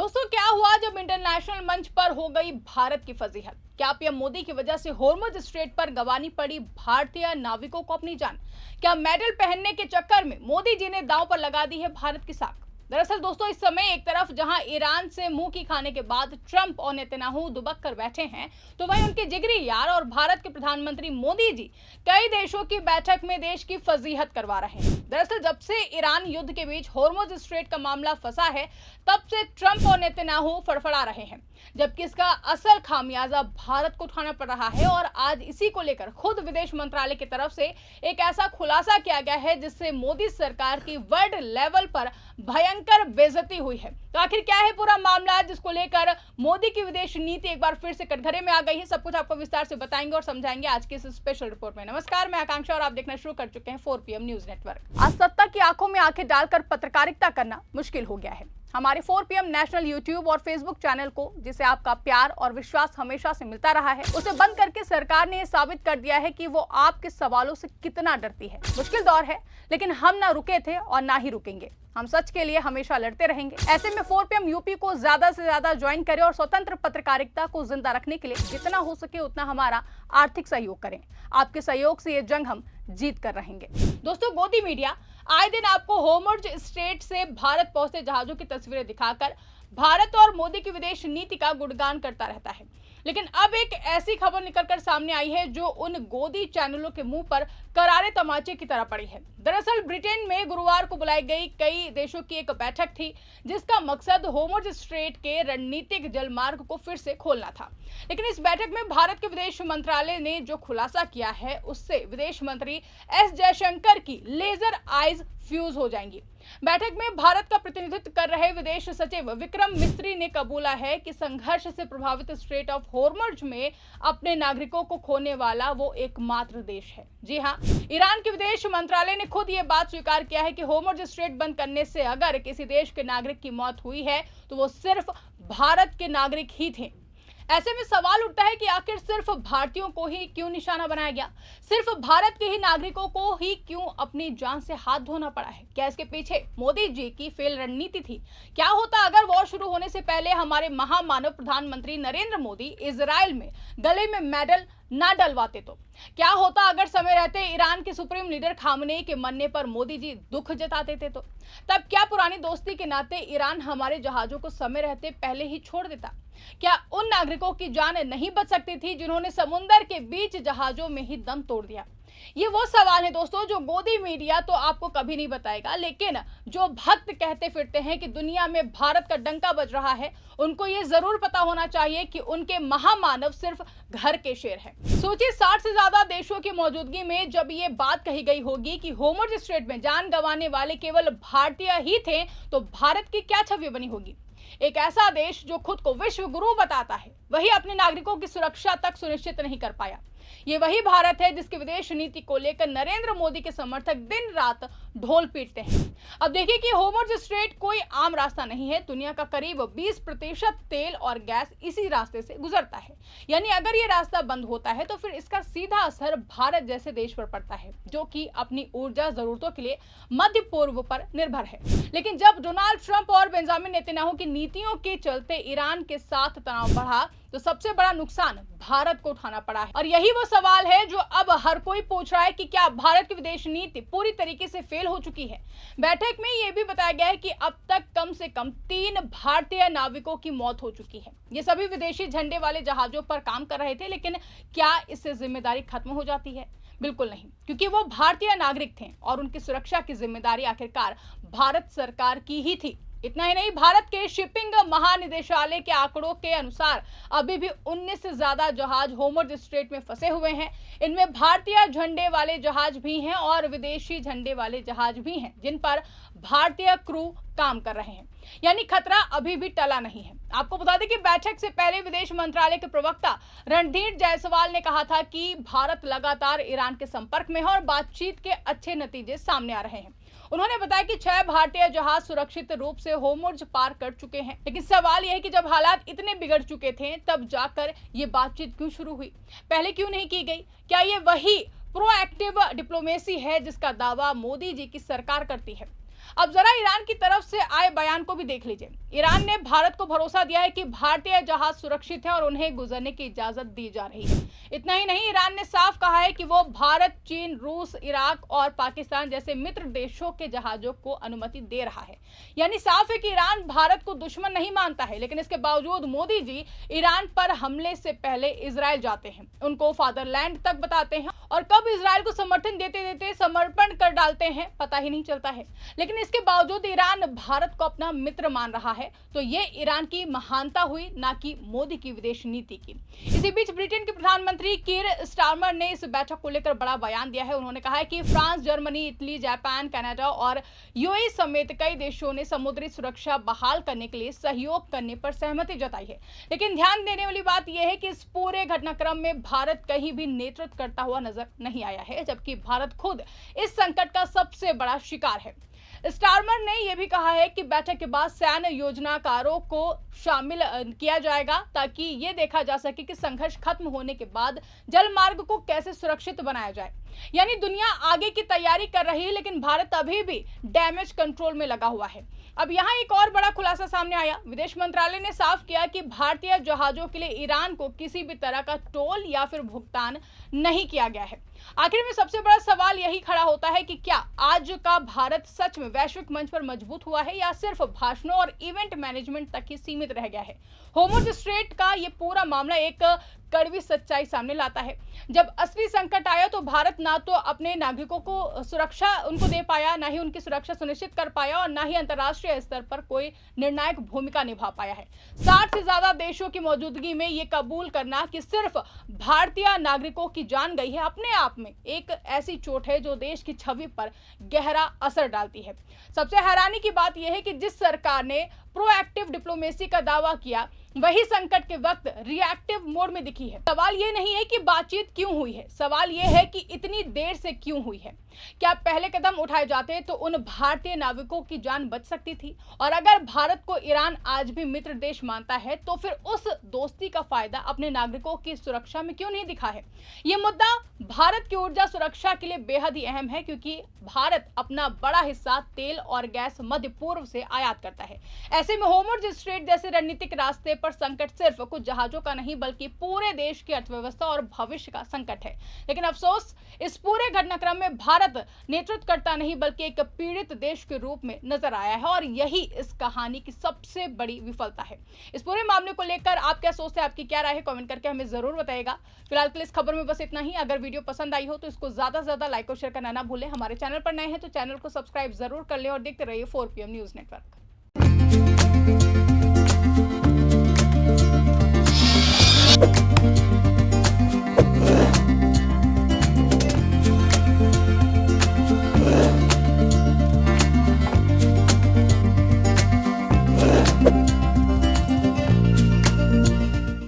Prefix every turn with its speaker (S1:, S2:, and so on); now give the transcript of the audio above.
S1: दोस्तों, क्या हुआ जब इंटरनेशनल मंच पर हो गई भारत की फजीहत? क्या पीएम मोदी की वजह से होर्मुज स्ट्रेट पर गंवानी पड़ी भारतीय नाविकों को अपनी जान? क्या मेडल पहनने के चक्कर में मोदी जी ने दांव पर लगा दी है भारत की साख? दरअसल दोस्तों, इस समय एक तरफ जहां ईरान से मुंह की खाने के बाद ट्रंप और नेतन्याहू दुबक कर बैठे हैं, तो वहीं उनके जिगरी यार और भारत के प्रधानमंत्री मोदी जी कई देशों की बैठक में देश की फजीहत करवा रहे हैं। दरअसल जब से ईरान युद्ध के बीच होर्मुज स्ट्रेट का मामला फंसा है, तब से ट्रंप और नेतन्याहू फड़फड़ा रहे हैं, जबकि इसका असल खामियाजा भारत को उठाना पड़ रहा है। और आज इसी को लेकर खुद विदेश मंत्रालय की तरफ से एक ऐसा खुलासा किया गया है जिससे मोदी सरकार की वर्ल्ड लेवल पर भयंकर बेइज्जती हुई है। तो आखिर क्या है पूरा मामला, जिसको लेकर मोदी की विदेश नीति एक बार फिर से कटघरे में आ गई है? सब कुछ आपको विस्तार से बताएंगे और समझाएंगे आज की इस स्पेशल रिपोर्ट में। नमस्कार, मैं आकांक्षा और आप देखना शुरू कर चुके हैं 4 PM न्यूज नेटवर्क। आज सत्ता की आंखों में आंखें डालकर पत्रकारिता करना मुश्किल हो गया है। हमारे 4 PM नेशनल यूट्यूब और फेसबुक चैनल को, जिसे आपका प्यार और विश्वास हमेशा से मिलता रहा है, उसे बंद करके सरकार ने साबित कर दिया है कि वो आपके सवालों से कितना डरती है। मुश्किल दौर है, लेकिन हम ना रुके थे और ना ही रुकेंगे। हम सच के लिए हमेशा लड़ते रहेंगे। ऐसे में 4 PM यूपी को ज्यादा से ज्यादा ज्वाइन करें और स्वतंत्र पत्रकारिता को जिंदा रखने के लिए जितना हो सके उतना हमारा आर्थिक सहयोग करें। आपके सहयोग से ये जंग हम जीत कर रहेंगे। दोस्तों, गोदी मीडिया आए दिन आपको होर्मुज स्ट्रेट से भारत पहुंचे जहाजों की तस्वीरें दिखाकर भारत और मोदी की विदेश नीति का गुणगान करता रहता है। लेकिन अब एक ऐसी खबर निकलकर सामने आई है जो उन गोदी चैनलों के मुंह पर करारे तमाचे की तरह पड़ी है। दरअसल ब्रिटेन में गुरुवार को बुलाई गई कई देशों की एक बैठक थी, जिसका मकसद होर्मुज स्ट्रेट के रणनीतिक जलमार्ग को फिर से खोलना था। लेकिन इस बैठक में भारत के विदेश मंत्रालय ने जो खुलासा किया है, उससे विदेश मंत्री एस जयशंकर की लेजर आइज फ्यूज हो जाएंगी। बैठक में भारत का प्रतिनिधित्व कर रहे विदेश सचिव विक्रम मिस्री ने कबूला है कि संघर्ष से प्रभावित स्ट्रेट ऑफ होर्मुज में अपने नागरिकों को खोने वाला वो एकमात्र देश है। जी हाँ, ईरान के विदेश मंत्रालय ने खुद ये बात स्वीकार किया है कि होर्मुज स्ट्रेट बंद करने से अगर किसी देश के नागरिक की मौत हुई है तो वो सिर्फ भारत के नागरिक ही थे। ऐसे में सवाल उठता है कि आखिर सिर्फ भारतीयों को ही क्यों निशाना बनाया गया? सिर्फ भारत के ही नागरिकों को ही क्यों अपनी जान से हाथ धोना पड़ा है? क्या इसके पीछे मोदी जी की फेल रणनीति थी? क्या होता अगर वॉर शुरू होने से पहले हमारे महामानव प्रधानमंत्री नरेंद्र मोदी इजराइल में गले में मेडल ना डलवाते? तो क्या होता अगर समय रहते ईरान के सुप्रीम लीडर खामनेई के मरने पर मोदी जी दुख जताते थे? तो तब क्या पुरानी दोस्ती के नाते ईरान हमारे जहाजों को समय रहते पहले ही छोड़ देता? क्या उन नागरिकों की जान नहीं बच सकती थी जिन्होंने समुद्र के बीच जहाजों में ही दम तोड़ दिया? ये वो सवाल है दोस्तों जो गोदी मीडिया तो आपको कभी नहीं बताएगा, लेकिन जो भक्त कहते फिरते हैं कि दुनिया में भारत का डंका बज रहा है, उनको ये जरूर पता होना चाहिए कि उनके महामानव सिर्फ घर के शेर हैं। सोचिए, 60 से ज्यादा देशों की मौजूदगी में जब ये बात कही गई होगी कि होर्मुज स्ट्रेट में जान गंवाने वाले केवल भारतीय ही थे, तो भारत की क्या छवि बनी होगी? एक ऐसा देश जो खुद को विश्व गुरु बताता है, वही अपने नागरिकों की सुरक्षा तक सुनिश्चित नहीं कर पाया। ये वही भारत है जिसकी विदेश नीति को लेकर नरेंद्र मोदी के समर्थक दिन रात ढोल पीटते हैं। अब देखिए कि होर्मुज स्ट्रेट कोई आम रास्ता नहीं है। दुनिया का करीब 20% तेल और गैस इसी रास्ते से गुजरता है। यानी अगर ये रास्ता बंद होता है तो फिर इसका सीधा असर भारत जैसे देश पर पड़ता है, जो कि अपनी ऊर्जा जरूरतों के लिए मध्य पूर्व पर निर्भर है। लेकिन जब डोनाल्ड ट्रंप और बेंजामिन नेतन्याहू की नीतियों के चलते ईरान के साथ तनाव बढ़ा, तो सबसे बड़ा नुकसान भारत को उठाना पड़ा है। और यही वो सवाल है जो अब हर कोई पूछ रहा है कि क्या भारत की विदेश नीति पूरी तरीके से फेल हो चुकी है? बैठक में यह भी बताया गया है कि अब तक कम से कम 3 भारतीय नाविकों की मौत हो चुकी है। ये सभी विदेशी झंडे वाले जहाजों पर काम कर रहे थे, लेकिन क्या इससे जिम्मेदारी खत्म हो जाती है? बिल्कुल नहीं, क्योंकि वो भारतीय नागरिक थे और उनकी सुरक्षा की जिम्मेदारी आखिरकार भारत सरकार की ही थी। इतना ही नहीं, भारत के शिपिंग महानिदेशालय के आंकड़ों के अनुसार अभी भी 19 से ज्यादा जहाज होर्मुज स्ट्रेट में फंसे हुए हैं। इनमें भारतीय झंडे वाले जहाज भी हैं और विदेशी झंडे वाले जहाज भी हैं, जिन पर भारतीय क्रू काम कर रहे हैं। यानी खतरा अभी भी टला नहीं है। आपको बता दें कि बैठक से पहले विदेश मंत्रालय के प्रवक्ता रणधीर जायसवाल ने कहा था कि भारत लगातार ईरान के संपर्क में है और बातचीत के अच्छे नतीजे सामने आ रहे हैं। उन्होंने बताया कि 6 भारतीय जहाज सुरक्षित रूप से होर्मुज पार कर चुके हैं। लेकिन सवाल यह है कि जब हालात इतने बिगड़ चुके थे, तब जाकर ये बातचीत क्यों शुरू हुई? पहले क्यों नहीं की गई? क्या ये वही प्रोएक्टिव डिप्लोमेसी है जिसका दावा मोदी जी की सरकार करती है? अब जरा ईरान की तरफ से आए बयान को भी देख लीजिए। ईरान ने भारत को भरोसा दिया है कि भारतीय जहाज सुरक्षित है और उन्हें गुजरने की इजाजत दी जा रही है। इतना ही नहीं, ईरान ने साफ कहा है कि वो भारत, चीन, रूस, इराक और पाकिस्तान जैसे मित्र देशों के जहाजों को अनुमति दे रहा है। यानी साफ है कि ईरान भारत को दुश्मन नहीं मानता है, लेकिन इसके बावजूद मोदी जी ईरान पर हमले से पहले इजराइल जाते हैं, उनको फादरलैंड तक बताते हैं और कब इजराइल को समर्थन देते देते समर्पण कर डालते हैं पता ही नहीं चलता है। लेकिन इसके बावजूद ईरान भारत को अपना मित्र मान रहा है, तो ये ईरान की महानता हुई, ना कि मोदी की विदेश नीति की। इसी बीच ब्रिटेन के प्रधानमंत्री कीर स्टारमर ने इस बैठक को लेकर बड़ा बयान दिया है। उन्होंने कहा है कि France, Germany, Italy, Japan, Canada और यूएई समेत कई देशों ने समुद्री सुरक्षा बहाल करने के लिए सहयोग करने पर सहमति जताई है। लेकिन ध्यान देने वाली बात यह है कि इस पूरे घटनाक्रम में भारत कहीं भी नेतृत्व करता हुआ नजर नहीं आया है, जबकि भारत खुद इस संकट का सबसे बड़ा शिकार है। स्टारमर ने यह भी कहा है कि बैठक के बाद सैन्य योजनाकारों को शामिल किया जाएगा ताकि यह देखा जा सके कि संघर्ष खत्म होने के बाद जल मार्ग को कैसे सुरक्षित बनाया जाए। यानी दुनिया आगे की तैयारी कर रही है, लेकिन भारत अभी भी डैमेज कंट्रोल में लगा हुआ है। अब यहाँ एक और बड़ा खुलासा सामने आया। विदेश मंत्रालय ने साफ किया कि भारतीय जहाजों के लिए ईरान को किसी भी तरह का टोल या फिर भुगतान नहीं किया गया है। आखिर में सबसे बड़ा सवाल यही खड़ा होता है कि क्या आज का भारत सच में वैश्विक मंच पर मजबूत हुआ है या सिर्फ भाषणों और इवेंट मैनेजमेंट तक ही सीमित रह गया है। होर्मुज स्ट्रेट का ये पूरा मामला एक कड़वी सच्चाई सामने लाता है। जब असली संकट आया तो भारत ना तो अपने नागरिकों को सुरक्षा उनको दे पाया, ना ही उनकी सुरक्षा सुनिश्चित कर पाया और ना ही अंतर्राष्ट्रीय स्तर पर कोई निर्णायक भूमिका निभा पाया है। 60 से ज्यादा देशों की मौजूदगी में ये कबूल करना कि सिर्फ भारतीय नागरिकों की जान गई है, अपने आप में एक ऐसी चोट है जो देश की छवि पर गहरा असर डालती है। सबसे हैरानी की बात यह है कि जिस सरकार ने प्रोएक्टिव डिप्लोमेसी का दावा किया, वही संकट के वक्त रिएक्टिव मोड में दिखी है। सवाल ये नहीं है कि बातचीत क्यों हुई है, सवाल ये है कि इतनी देर से क्यों हुई है। क्या पहले कदम उठाए जाते तो उन भारतीय नाविकों की जान बच सकती थी? और अगर भारत को ईरान आज भी मित्र देश मानता है तो फिर उस दोस्ती का फायदा अपने नागरिकों की सुरक्षा में क्यों नहीं दिखा है? ये मुद्दा भारत की ऊर्जा सुरक्षा के लिए बेहद ही अहम है, क्योंकि भारत अपना बड़ा हिस्सा तेल और गैस मध्य पूर्व से आयात करता है। ऐसे में होर्मुज स्ट्रेट जैसे रणनीतिक रास्ते पर संकट सिर्फ कुछ जहाजों का नहीं बल्कि पूरे देश की अर्थव्यवस्था और भविष्य का संकट है। लेकिन अफसोस, इस पूरे घटनाक्रम में भारत नेतृत्व करता नहीं बल्कि एक पीड़ित देश के रूप में नजर आया है और यही इस कहानी की सबसे बड़ी विफलता है। इस पूरे मामले को लेकर आप क्या सोचते हैं, आपकी क्या राय है, कमेंट करके हमें जरूर बताइएगा। फिलहाल के लिए इस खबर में बस इतना ही। अगर वीडियो पसंद आई हो तो इसको ज्यादा से ज्यादा लाइक और शेयर करना ना भूलें। हमारे चैनल पर नए हैं तो चैनल को सब्सक्राइब जरूर कर लें और देखते रहिए 4PM न्यूज नेटवर्क।